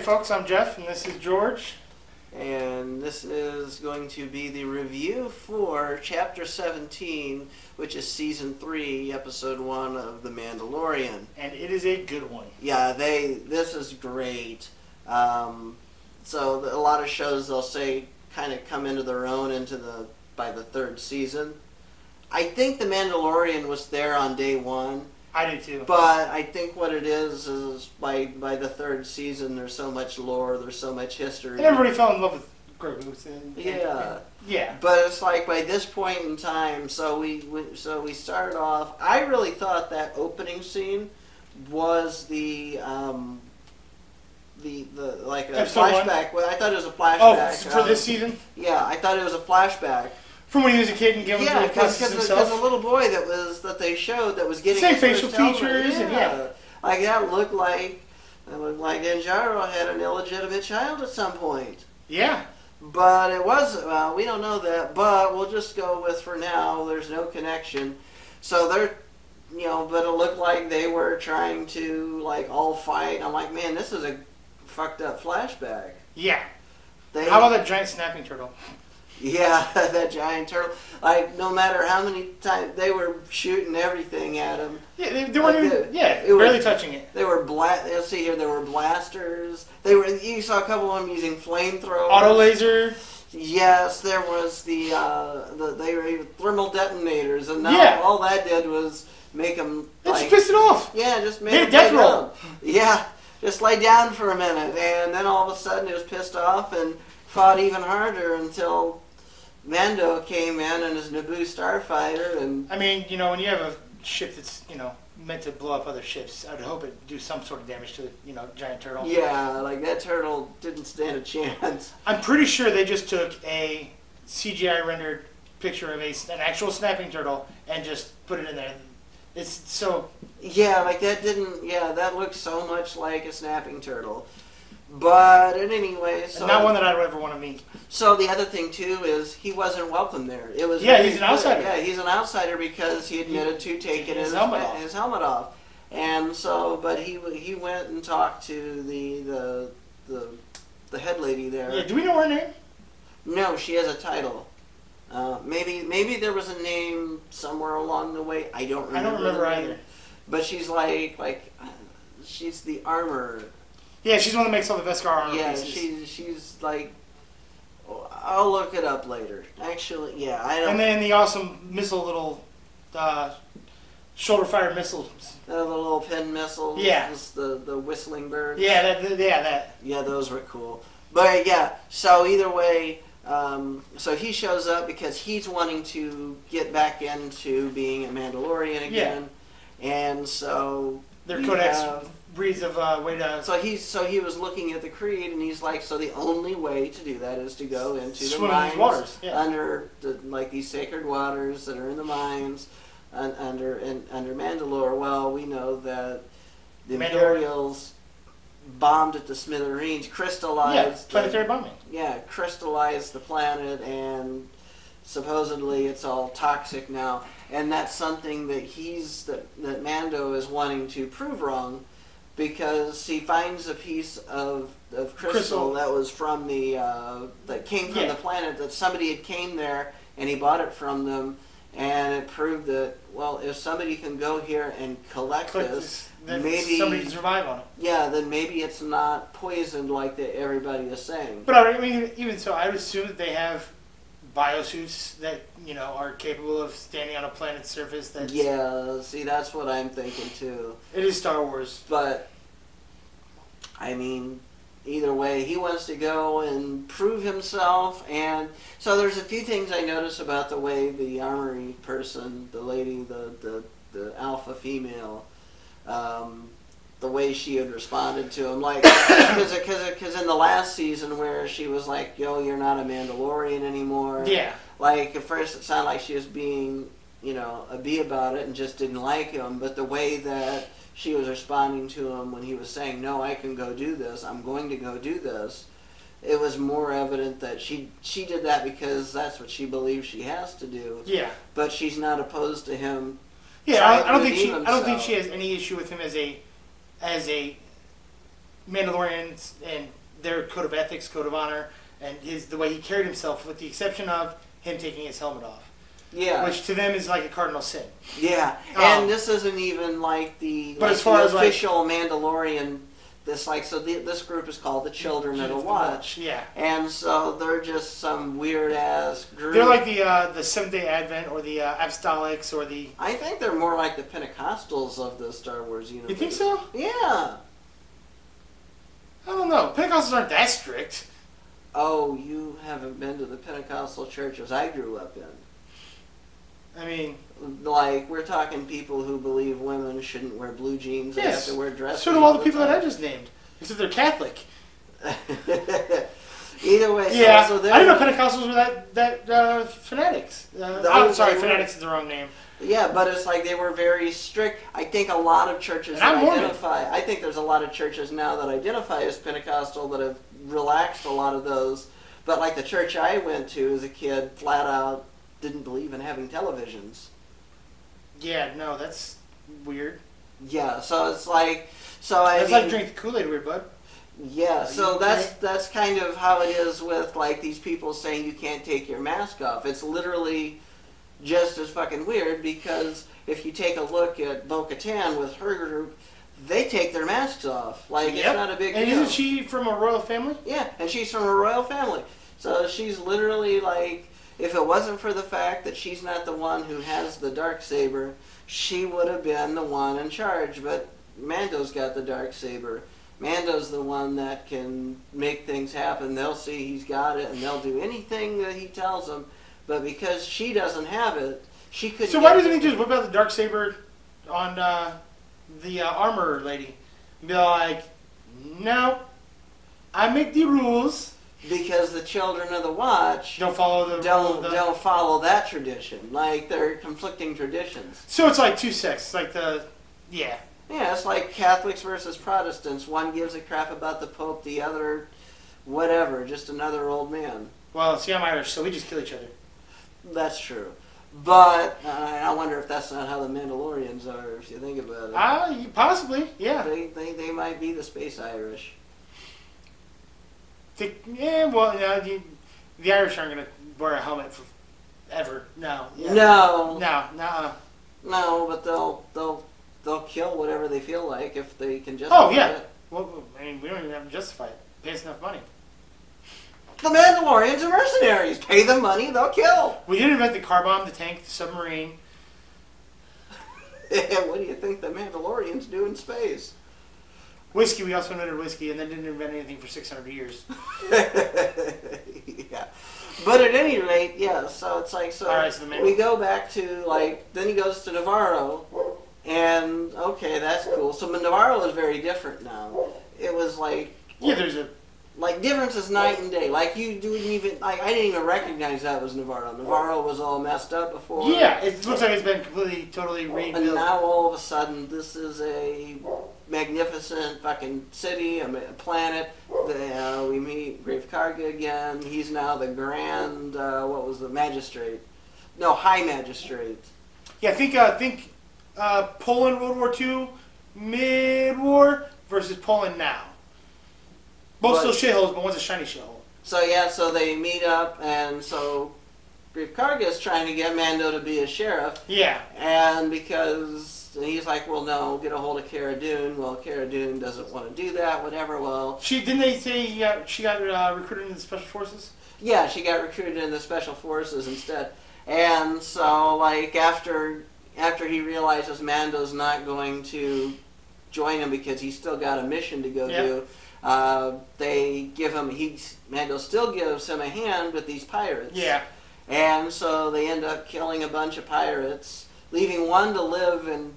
folks, I'm Jeff, and this is George. And this is going to be the review for Chapter 17, which is Season 3, Episode 1 of The Mandalorian. And it is a good one. Yeah, this is great. So a lot of shows, they'll say, kind of come into their own by the third season. I think The Mandalorian was there on day one. I do too. But I think what it is by the third season, there's so much lore, there's so much history. And everybody fell in love with Grogu. Yeah. But it's like by this point in time, so we started off. I really thought that opening scene was the like a flashback. Well, I thought it was a flashback. Oh, for this season? Yeah, I thought it was a flashback. From when he was a kid and giving him the because the little boy that they showed that was getting same facial features like that looked like Din Djarin had an illegitimate child at some point. Yeah. But it wasn't. Well, we don't know that. But we'll just go with for now. There's no connection. So they're, but it looked like they were trying to all fight. I'm like, man, this is a fucked up flashback. Yeah. How about that giant snapping turtle? Yeah, that giant turtle. Like, no matter how many times they were shooting everything at him. Yeah, they weren't even. Barely touching it. They were Let's see here. There were blasters. You saw a couple of them using flamethrowers. Auto laser. Yes, there was they were thermal detonators, and now all that did was make them. It just pissed it off. Yeah, just made it death roll. Yeah, just lay down for a minute, and then all of a sudden it was pissed off and fought even harder until Mando came in and his Naboo starfighter, and I mean, when you have a ship that's meant to blow up other ships, I'd hope it do some sort of damage to the giant turtle. Yeah, like that turtle didn't stand a chance. I'm pretty sure they just took a CGI rendered picture of an actual snapping turtle and just put it in there. It's so that looked so much like a snapping turtle. But anyway, not one that I'd ever want to meet. So the other thing too is he wasn't welcome there. It was he's an outsider. Yeah, he's an outsider because he admitted to taking his helmet off, and so but he went and talked to the head lady there. Yeah, do we know her name? No, she has a title. Maybe there was a name somewhere along the way. I don't remember either. But she's she's the armor. Yeah, she's the one that makes all the Beskar armor pieces. Yeah, she's like... I'll look it up later. Actually, yeah, I don't... And then the awesome little shoulder-fired missiles. The little pin missiles. Yeah. The whistling birds. Yeah, that. Yeah, those were cool. But yeah, so either way, so he shows up because he's wanting to get back into being a Mandalorian again. Yeah. And so... Their codex breeds of way to... So he was looking at the Creed, and he's like, so the only way to do that is to go into the mines, waters. Yeah. Under these sacred waters that are in the mines, under Mandalore. Well, we know that the Imperials bombed at the smithereens, crystallized... planetary bombing. Yeah, crystallized the planet, and supposedly it's all toxic now. And that's something that Mando is wanting to prove wrong, because he finds a piece of crystal that was from that came from the planet, that somebody had came there and he bought it from them, and it proved that, well, if somebody can go here and collect this, then maybe somebody can survive on it. Yeah, then maybe it's not poisoned like everybody is saying. But I mean, even so, I would assume that they have biosuits that are capable of standing on a planet's surface. See, that's what I'm thinking too. It is Star Wars, but I mean, either way, he wants to go and prove himself. And so there's a few things I notice about the way the armory person, the lady, the alpha female, the way she had responded to him, like, because in the last season where she was like, "Yo, you're not a Mandalorian anymore." Yeah. Like at first it sounded like she was being, a bee about it and just didn't like him. But the way that she was responding to him when he was saying, "No, I can go do this. I'm going to go do this," it was more evident that she did that because that's what she believes she has to do. Yeah. But she's not opposed to him. Yeah, I don't think she has any issue with him as a Mandalorian and their code of ethics, code of honor, and the way he carried himself, with the exception of him taking his helmet off. Yeah. Which to them is like a cardinal sin. Yeah. And this isn't even like the, but as far as official Mandalorian. This group is called the Children of the Watch. Yeah. And so they're just some weird ass group. They're like the Seventh-day Advent or the Apostolics or the. I think they're more like the Pentecostals of the Star Wars universe. You think so? Yeah. I don't know. Pentecostals aren't that strict. Oh, you haven't been to the Pentecostal churches I grew up in. I mean, like, we're talking people who believe women shouldn't wear blue jeans. They have to wear dresses. So do all the people that I just named, except they're Catholic. Either way, yeah. So I didn't know Pentecostals were that fanatics. I'm sorry, fanatics is the wrong name. Yeah, but it's like they were very strict. I think a lot of churches identify. I think there's a lot of churches now that identify as Pentecostal that have relaxed a lot of those. But like the church I went to as a kid, flat out didn't believe in having televisions. Yeah, no, that's weird. Yeah, so it's like, that's like drink the Kool-Aid, weird bud. Yeah, so that's kind of how it is with like these people saying you can't take your mask off. It's literally just as fucking weird because if you take a look at Bo-Katan with her group, they take their masks off. Like, it's not a big deal. And isn't she from a royal family? Yeah, and she's from a royal family. So she's literally like, if it wasn't for the fact that she's not the one who has the Darksaber, she would have been the one in charge. But Mando's got the Darksaber. Mando's the one that can make things happen. They'll see he's got it, and they'll do anything that he tells them. But because she doesn't have it, she couldn't. So why doesn't he just whip out the Darksaber on the armor lady? And be like, no, I make the rules. Because the Children of the Watch don't follow don't follow that tradition. Like, they're conflicting traditions. So it's like two sects. It's like yeah, it's like Catholics versus Protestants. One gives a crap about the Pope, the other, whatever, just another old man. Well, see, I'm Irish, so we just kill each other. That's true. But I wonder if that's not how the Mandalorians are, if you think about it. Possibly, yeah. They might be the space Irish. Yeah, well, no, the Irish aren't going to wear a helmet forever. No. Yeah. No, but they'll kill whatever they feel like if they can justify it. Well, I mean, we don't even have to justify it. Pay us enough money. The Mandalorians are mercenaries. Pay them money, they'll kill. We didn't invent the car bomb, the tank, the submarine. What do you think the Mandalorians do in space? Whiskey, we also invented whiskey, and then didn't invent anything for 600 years. Yeah. But at any rate, yeah, so it's like, so we go back to, like, then he goes to Navarro, and, okay, that's cool. So Navarro is very different now. It was like... Yeah, there's a... Like, difference is night and day. Like, you didn't even... Like, I didn't even recognize that was Navarro. Navarro was all messed up before. Yeah, it looks like it's been totally rebuilt. And now, all of a sudden, this is a magnificent fucking city, a planet. We meet Greef Karga again. He's now the Grand... Magistrate? No, High Magistrate. Yeah, I think Poland World War II, mid-war, versus Poland now. Both still shitholes, but one's a shiny shithole. So yeah, so they meet up, and so Greef Karga is trying to get Mando to be a sheriff. Yeah. And because he's like, well, no, get a hold of Cara Dune. Well, Cara Dune doesn't want to do that. Whatever. Well, didn't they say she got recruited into the special forces? Yeah, she got recruited into the special forces instead. And so, like, after he realizes Mando's not going to join him because he's still got a mission to go do. They give him, Mando still gives him a hand with these pirates. Yeah. And so they end up killing a bunch of pirates, leaving one to live and,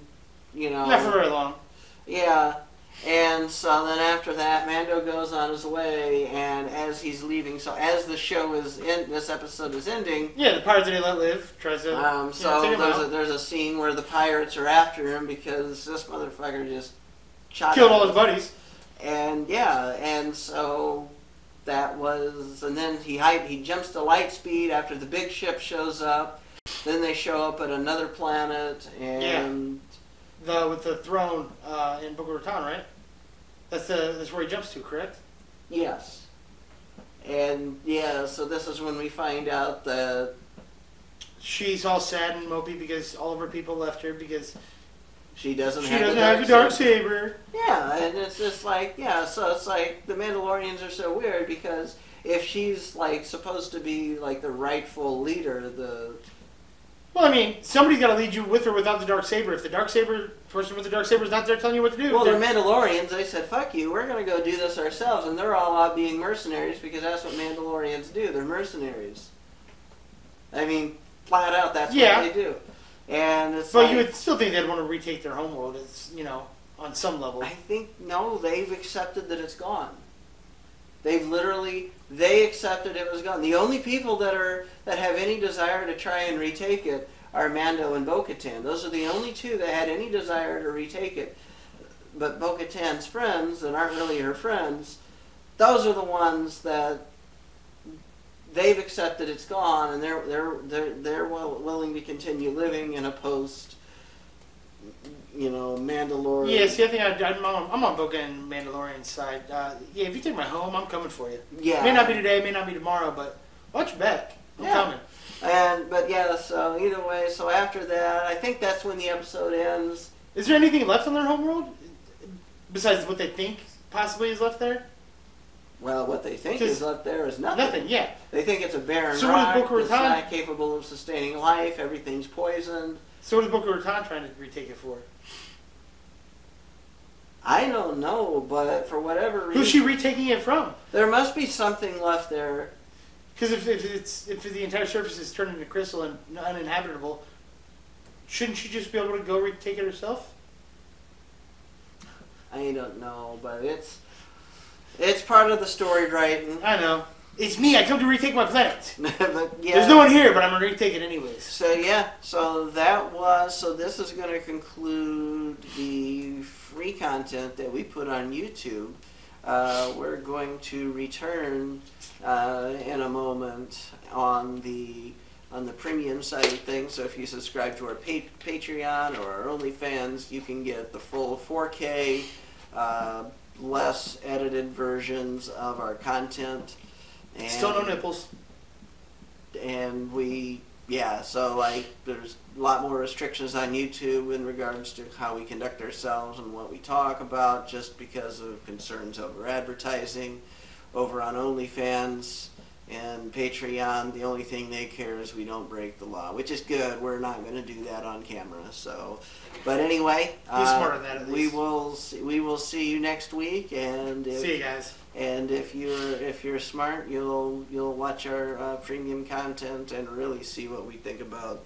not for very long. Yeah. And so then after that, Mando goes on his way, and as he's leaving, so as the show is this episode is ending. Yeah, the pirates that he let live tries to. So there's a scene where the pirates are after him because this motherfucker just killed all his buddies. And yeah, and so that was, and then he jumps to light speed after the big ship shows up. Then they show up at another planet, and with the throne in Bo-Katan, right? That's where he jumps to, correct? Yes. And yeah, so this is when we find out that she's all sad and mopey because all of her people left her because she doesn't she have doesn't the have the dark saber. Yeah, and it's just like, yeah, so it's like the Mandalorians are so weird because if she's like supposed to be like the rightful leader, Well, I mean, somebody's got to lead you with or without the dark saber. If the dark saber person with the dark saber is not there telling you what to do, well, they're Mandalorians. They said, "Fuck you, we're gonna go do this ourselves," and they're all out being mercenaries because that's what Mandalorians do. They're mercenaries. I mean, flat out, that's what they do. And it's but like, you would still think they'd want to retake their homeworld, as on some level. I think no, they've accepted that it's gone. They accepted it was gone. The only people that have any desire to try and retake it are Mando and Bo-Katan. Those are the only two that had any desire to retake it. But Bo-Katan's friends, that aren't really her friends, those are the ones that they've accepted it's gone, and they're willing to continue living in a post, Mandalorian. Yeah, see, I think I'm on Bo-Katan and Mandalorian's side. Yeah, if you take my home, I'm coming for you. Yeah. May not be today, may not be tomorrow, but watch your back. I'm coming. But yeah, so either way, so after that, I think that's when the episode ends. Is there anything left on their homeworld besides what they think possibly is left there? Well, what they think is left there is nothing. Nothing, yeah. They think it's a barren So rock. what is It's not capable of sustaining life. Everything's poisoned. So what is Boca Raton trying to retake it for? I don't know, but for whatever reason, Who's she retaking it from? there must be something left there. Because if the entire surface is turned into crystal and uninhabitable, shouldn't she just be able to go retake it herself? I don't know, but it's part of the story writing. I know. It's me. I come to retake my planet. But yeah, There's no one here, but I'm gonna retake it anyways. So yeah, so this is going to conclude the free content that we put on YouTube. We're going to return in a moment on the premium side of things. So if you subscribe to our Patreon or our OnlyFans, you can get the full 4K, less edited versions of our content. And Still no nipples. And so like there's a lot more restrictions on YouTube in regards to how we conduct ourselves and what we talk about, just because of concerns over advertising. Over on OnlyFans and Patreon, the only thing they care is we don't break the law, which is good. We're not going to do that on camera. So, but anyway, be smart on that at least. we will see you next week, and see you guys. And if you're smart, you'll watch our premium content and really see what we think about